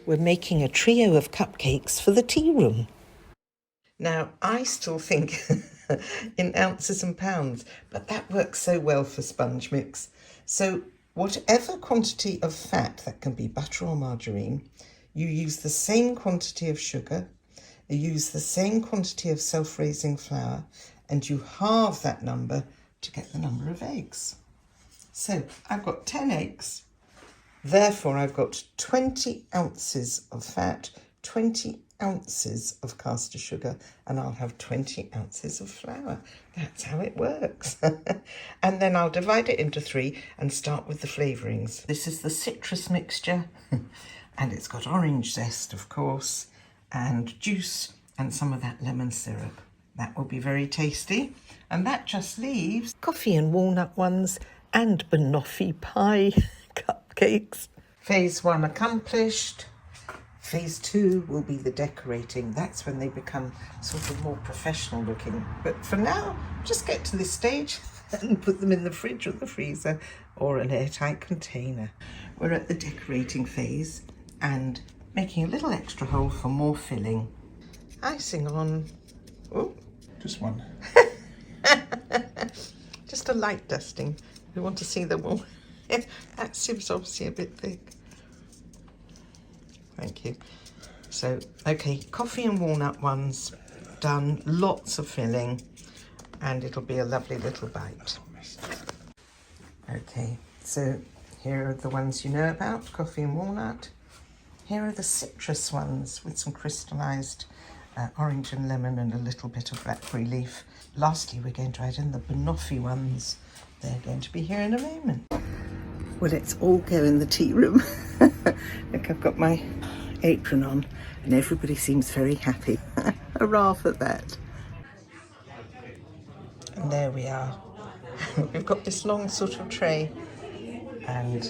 We're making a trio of cupcakes for the tea room. Now, I still think in ounces and pounds, but that works so well for sponge mix. So whatever quantity of fat, that can be butter or margarine, you use the same quantity of sugar, you use the same quantity of self-raising flour, and you halve that number to get the number of eggs. So I've got 10 eggs, therefore I've got 20 ounces of fat, 20 ounces of caster sugar, and I'll have 20 ounces of flour. That's how it works. And then I'll divide it into 3 and start with the flavourings. This is the citrus mixture, and it's got orange zest, of course, and juice, and some of that lemon syrup. That will be very tasty. And that just leaves coffee and walnut ones and banoffee pie cupcakes. Phase 1 accomplished. Phase 2 will be the decorating. That's when they become sort of more professional looking. But for now, just get to this stage and put them in the fridge or the freezer or an airtight container. We're at the decorating phase and making a little extra hole for more filling. Icing on. Oh, Just one. just a light dusting. We want to see them all. That seems obviously a bit thick. Thank you. So, okay, coffee and walnut ones done, lots of filling, and it'll be a lovely little bite. Okay, so here are the ones you know about, coffee and walnut. Here are the citrus ones with some crystallised orange and lemon and a little bit of blackberry leaf. Lastly, we're going to add in the banoffee ones. They're going to be here in a moment. Well, let's all go in the tea room. Look, I've got my apron on and everybody seems very happy. Hurrah for that. And there we are. We've got this long sort of tray and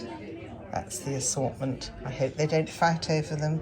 that's the assortment. I hope they don't fight over them.